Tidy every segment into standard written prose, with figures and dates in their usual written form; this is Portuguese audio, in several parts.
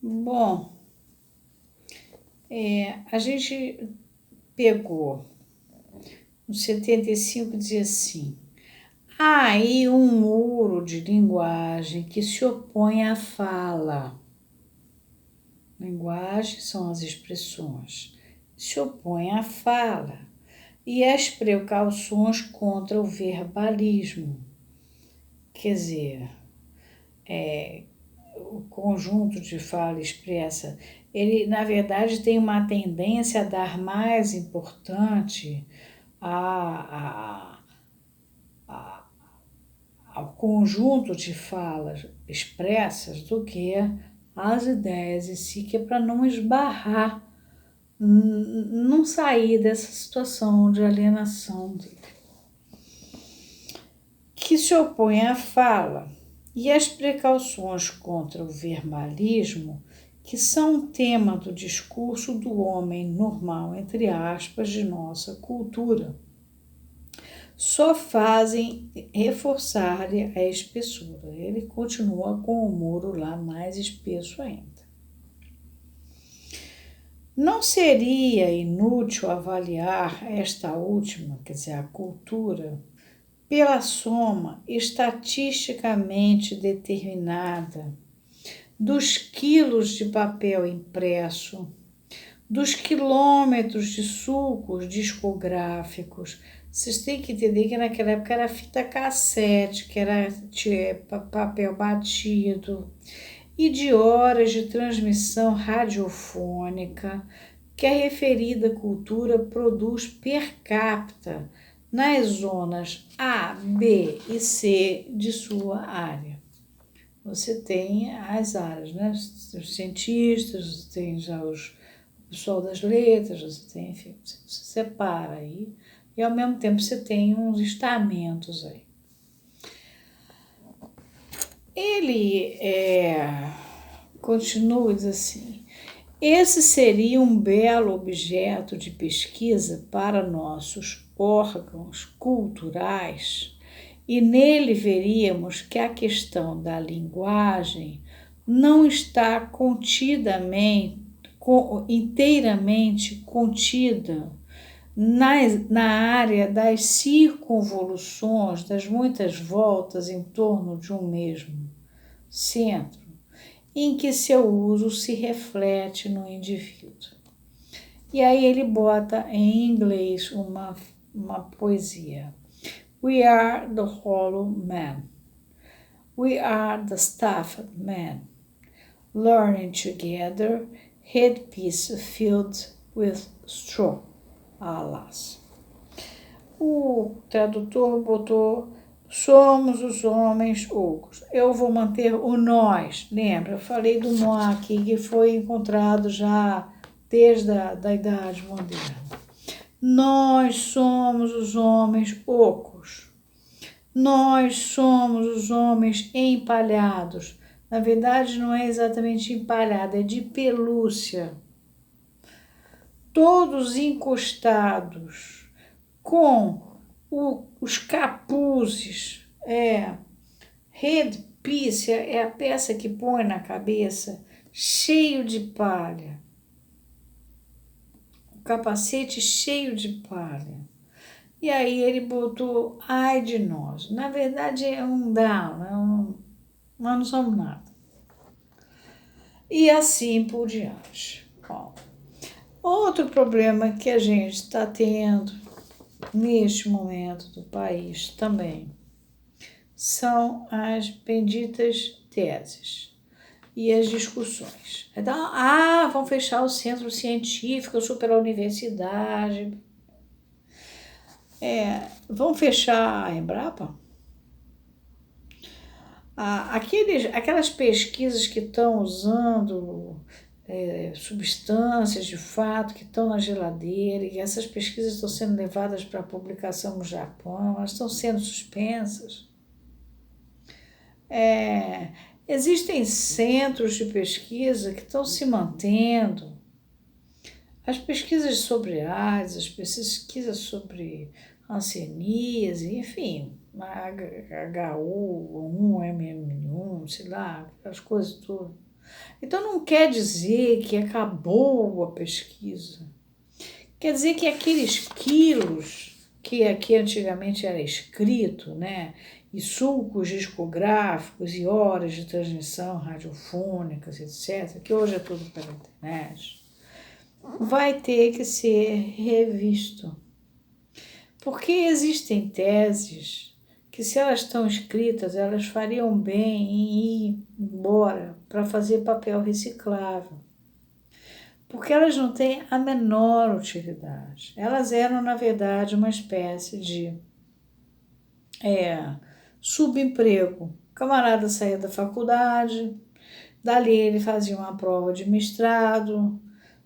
Bom, a gente pegou no 75 dizia assim: há aí um muro de linguagem que se opõe à fala. Linguagem são as expressões. Se opõe à fala e às precauções contra o verbalismo. Quer dizer, o conjunto de fala expressa, ele na verdade tem uma tendência a dar mais importante ao conjunto de falas expressas do que às ideias em si, que é para não esbarrar, não sair dessa situação de alienação dele. Que se opõe à fala e às precauções contra o verbalismo, que são um tema do discurso do homem normal, entre aspas, de nossa cultura, só fazem reforçar-lhe a espessura. Ele continua com o muro lá mais espesso ainda. Não seria inútil avaliar esta última, quer dizer, a cultura, pela soma estatisticamente determinada dos quilos de papel impresso, dos quilômetros de sulcos discográficos. Vocês têm que entender que naquela época era fita cassete, que era papel batido, e de horas de transmissão radiofônica que a referida cultura produz per capita nas zonas A, B e C de sua área. Você tem as áreas, né? Os cientistas, você tem já o pessoal das letras, você tem, enfim, você separa aí, e ao mesmo tempo você tem uns estamentos aí. Ele continua, diz assim: esse seria um belo objeto de pesquisa para nossos órgãos culturais, e nele veríamos que a questão da linguagem não está inteiramente contida na área das circunvoluções, das muitas voltas em torno de um mesmo centro, em que seu uso se reflete no indivíduo. E aí ele bota em inglês uma poesia. We are the hollow man. We are the staffed man. Learning together, headpiece filled with straw. Alas. O tradutor botou: somos os homens ocos. Eu vou manter o nós. Lembra? Eu falei do nó aqui, que foi encontrado já desde a Idade Moderna. Nós somos os homens ocos. Nós somos os homens empalhados. Na verdade, não é exatamente empalhado, é de pelúcia. Todos encostados, com os capuzes, headpiece é a peça que põe na cabeça, cheio de palha. O capacete cheio de palha. E aí ele botou: ai de nós. Na verdade é um down, nós não somos nada. E assim por diante. Bom, outro problema que a gente está tendo neste momento do país também são as benditas teses e as discussões. Então, vão fechar o centro científico, super universidade. Vão fechar a Embrapa? Aquelas pesquisas que estão usando substâncias de fato que estão na geladeira, e essas pesquisas estão sendo levadas para publicação no Japão, elas estão sendo suspensas. Existem centros de pesquisa que estão se mantendo. As pesquisas sobre AIDS, as pesquisas sobre hanseníase, enfim, HU1, MM1, sei lá, as coisas todas. Então não quer dizer que acabou a pesquisa. Quer dizer que aqueles quilos que aqui antigamente era escrito, né? E sulcos discográficos e horas de transmissão radiofônicas, etc., que hoje é tudo pela internet, vai ter que ser revisto. Porque existem teses que, se elas estão escritas, elas fariam bem em ir embora para fazer papel reciclável. Porque elas não têm a menor utilidade. Elas eram, na verdade, uma espécie de subemprego. O camarada saía da faculdade, dali ele fazia uma prova de mestrado,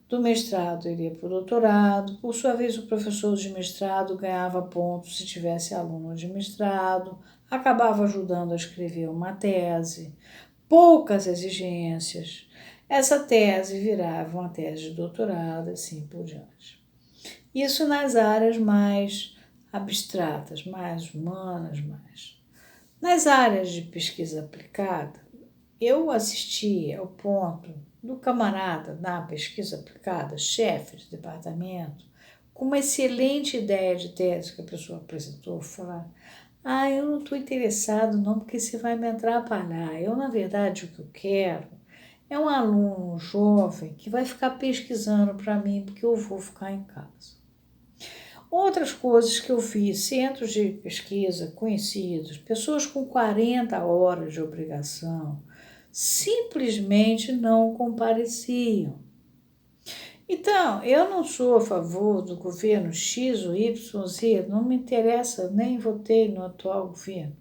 do mestrado ele ia para o doutorado, por sua vez o professor de mestrado ganhava pontos se tivesse aluno de mestrado, acabava ajudando a escrever uma tese, poucas exigências, essa tese virava uma tese de doutorado, assim por diante. Isso nas áreas mais abstratas, mais humanas, mais. Nas áreas de pesquisa aplicada, eu assisti ao ponto do camarada na pesquisa aplicada, chefe de departamento, com uma excelente ideia de tese que a pessoa apresentou, falar: eu não estou interessado não, porque você vai me atrapalhar. Eu, na verdade, o que eu quero é um aluno jovem que vai ficar pesquisando para mim, porque eu vou ficar em casa. Outras coisas que eu vi, centros de pesquisa conhecidos, pessoas com 40 horas de obrigação, simplesmente não compareciam. Então, eu não sou a favor do governo X ou Y, Z, não me interessa, nem votei no atual governo,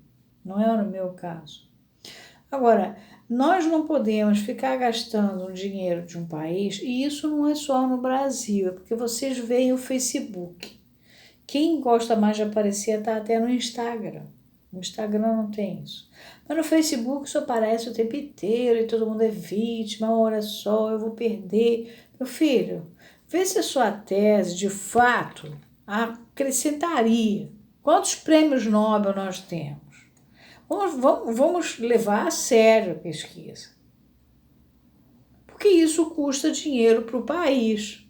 não é no meu caso. Agora, nós não podemos ficar gastando o dinheiro de um país, e isso não é só no Brasil, é porque vocês veem o Facebook. Quem gosta mais de aparecer está até no Instagram. No Instagram não tem isso. Mas no Facebook isso aparece o tempo inteiro e todo mundo é vítima. Olha só, eu vou perder. Meu filho, vê se a sua tese, de fato, acrescentaria. Quantos prêmios Nobel nós temos? Vamos levar a sério a pesquisa. Porque isso custa dinheiro para o país.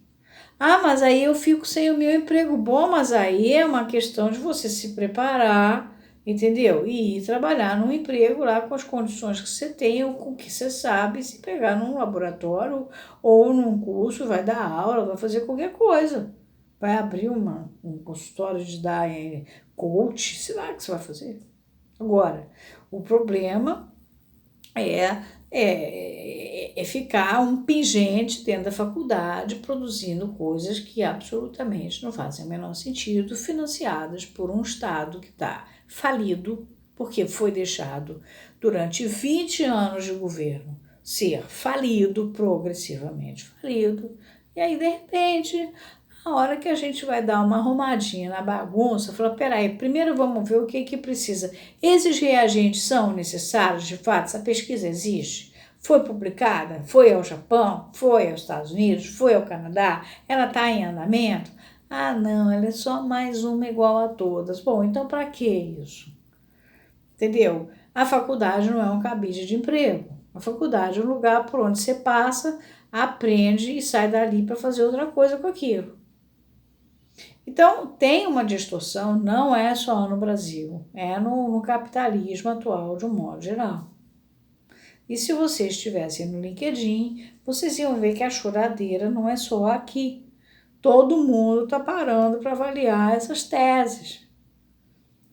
Mas aí eu fico sem o meu emprego. Bom, mas aí é uma questão de você se preparar, entendeu? E ir trabalhar num emprego lá com as condições que você tem ou com o que você sabe, se pegar num laboratório ou num curso, vai dar aula, vai fazer qualquer coisa. Vai abrir um consultório de dar coach, sei lá o que você vai fazer. Agora, o problema é ficar um pingente dentro da faculdade produzindo coisas que absolutamente não fazem o menor sentido, financiadas por um Estado que está falido, porque foi deixado durante 20 anos de governo ser falido, progressivamente falido, e aí de repente, a hora que a gente vai dar uma arrumadinha na bagunça, fala: peraí, primeiro vamos ver o que precisa. Esses reagentes são necessários, de fato? Essa pesquisa existe? Foi publicada? Foi ao Japão? Foi aos Estados Unidos? Foi ao Canadá? Ela está em andamento? Não, ela é só mais uma igual a todas. Bom, então para que isso? Entendeu? A faculdade não é um cabide de emprego. A faculdade é um lugar por onde você passa, aprende e sai dali para fazer outra coisa com aquilo. Então, tem uma distorção, não é só no Brasil, é no capitalismo atual de um modo geral. E se vocês estivessem no LinkedIn, vocês iam ver que a choradeira não é só aqui. Todo mundo está parando para avaliar essas teses.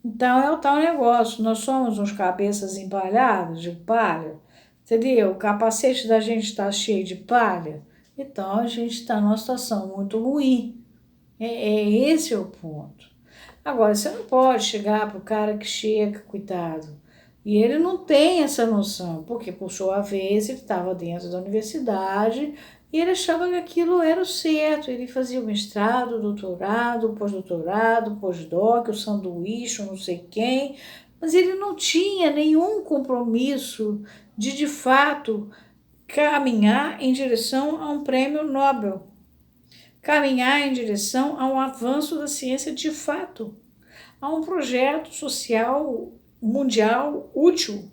Então, é o tal negócio, nós somos uns cabeças empalhadas de palha, entendeu? O capacete da gente está cheio de palha, então a gente está numa situação muito ruim. Esse é o ponto. Agora, você não pode chegar para o cara que chega, coitado, e ele não tem essa noção, porque, por sua vez, ele estava dentro da universidade e ele achava que aquilo era o certo. Ele fazia o mestrado, doutorado, pós-doutorado, pós-doc, o sanduíche, não sei quem, mas ele não tinha nenhum compromisso de fato, caminhar em direção a um prêmio Nobel. Caminhar em direção a um avanço da ciência de fato, a um projeto social mundial útil,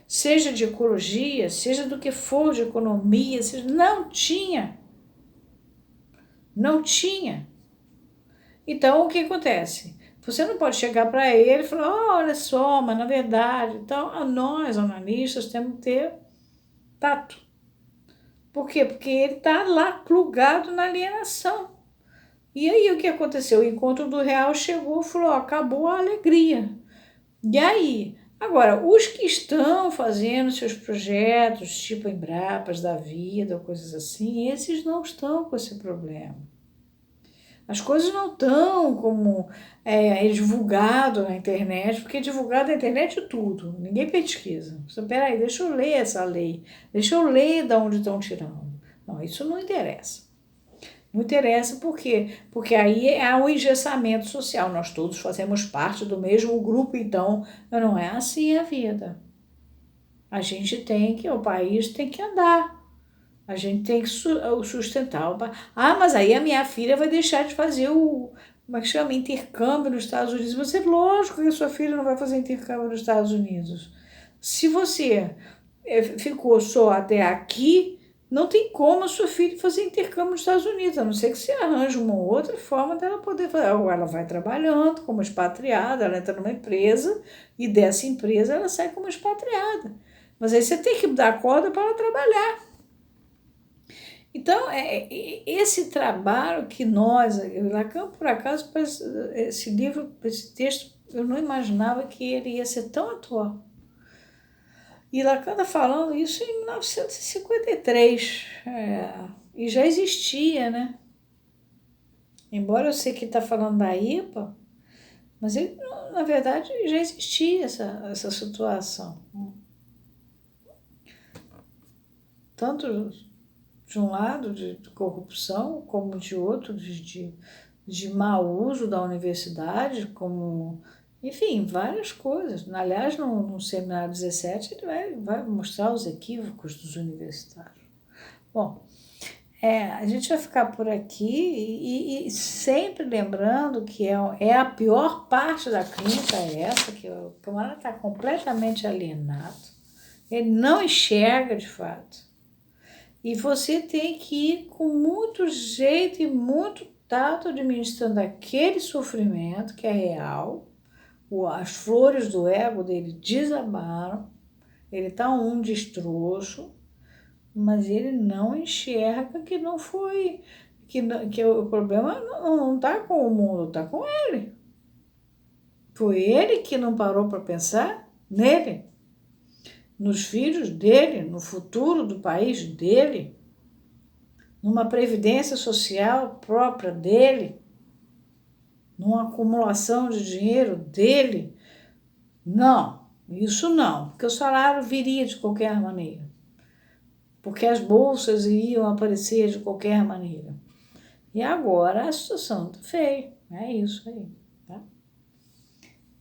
seja de ecologia, seja do que for de economia, seja, não tinha. Não tinha. Então, o que acontece? Você não pode chegar para ele e falar, oh, olha só, mas na verdade, então, nós, analistas, temos que ter tato. Por quê? Porque ele está lá plugado na alienação. E aí, o que aconteceu? O encontro do real chegou e falou, ó, acabou a alegria. E aí? Agora, os que estão fazendo seus projetos, tipo Embrapas da vida, coisas assim, esses não estão com esse problema. As coisas não estão como é divulgado na internet, porque divulgado na internet é tudo, ninguém pesquisa. Você, peraí, deixa eu ler essa lei, deixa eu ler de onde estão tirando. Não, isso não interessa. Não interessa por quê? Porque aí há um engessamento social, nós todos fazemos parte do mesmo grupo, então não é assim a vida. A gente tem que, o país tem que andar. A gente tem que sustentar. Mas aí a minha filha vai deixar de fazer como é que chama? Intercâmbio nos Estados Unidos. Você, lógico que a sua filha não vai fazer intercâmbio nos Estados Unidos. Se você ficou só até aqui, não tem como a sua filha fazer intercâmbio nos Estados Unidos, a não ser que você arranje uma outra forma dela poder fazer. Ou ela vai trabalhando como expatriada, ela entra numa empresa e dessa empresa ela sai como expatriada. Mas aí você tem que dar corda para ela trabalhar. Então, esse trabalho que nós, Lacan, por acaso, esse livro, esse texto, eu não imaginava que ele ia ser tão atual. E Lacan está falando isso em 1953, e já existia, né? Embora eu sei que está falando da IPA, mas ele, na verdade já existia essa situação. Tanto de um lado de corrupção, como de outro de mau uso da universidade, como, enfim, várias coisas. Aliás, no seminário 17, ele vai mostrar os equívocos dos universitários. Bom, a gente vai ficar por aqui e sempre lembrando que é a pior parte da clínica essa, que o camarada está completamente alienado, ele não enxerga de fato. E você tem que ir com muito jeito e muito tato administrando aquele sofrimento que é real. As flores do ego dele desabaram, ele está um destroço, mas ele não enxerga que não foi, que o problema não está com o mundo, está com ele. Foi ele que não parou para pensar nele, nos filhos dele, no futuro do país dele, numa previdência social própria dele, numa acumulação de dinheiro dele. Não, isso não, porque o salário viria de qualquer maneira, porque as bolsas iriam aparecer de qualquer maneira. E agora a situação está feia, é isso aí, tá?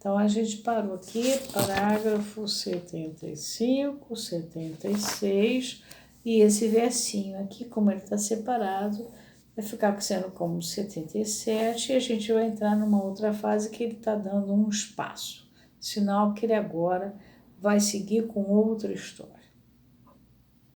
Então, a gente parou aqui, parágrafo 75, 76, e esse versinho aqui, como ele está separado, vai ficar sendo como 77, e a gente vai entrar numa outra fase que ele está dando um espaço, sinal que ele agora vai seguir com outra história.